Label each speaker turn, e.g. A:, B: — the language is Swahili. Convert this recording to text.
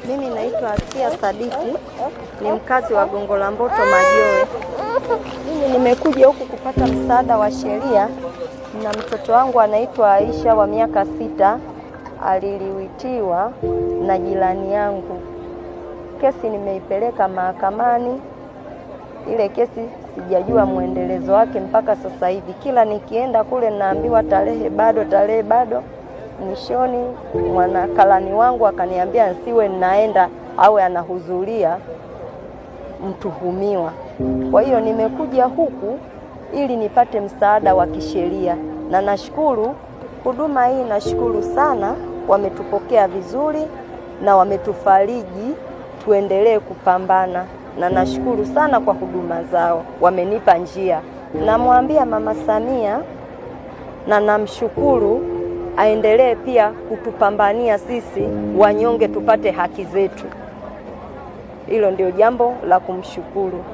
A: Mimi naitwa Asia Sadiki, ni mkazi wa Gongo la Mboto Majoe. Mimi nimekuja huku kupata msaada wa sheria na mtoto wangu anaitwa Aisha wa miaka 6, aliliwitiwa na jirani yangu. Kesi nimeipeleka mahakamani. Ile kesi sijajua muendelezo wake mpaka sasa hivi. Kila nikienda kule naambiwa tarehe bado. Mwishoni mwanakalani wangu akaniambia nsiwe ninaenda awe anahudhuria mtuhumiwa. Kwa hiyo nimekuja huku ili nipate msaada wa kisheria, na nashukuru huduma hii, nashukuru sana, wametupokea vizuri na wametufariji tuendelee kupambana, na nashukuru sana kwa huduma zao, wamenipa njia. Namwambia Mama Samia na namshukuru aendelee pia kutupambania sisi wanyonge tupate haki zetu. Hilo ndio jambo la kumshukuru.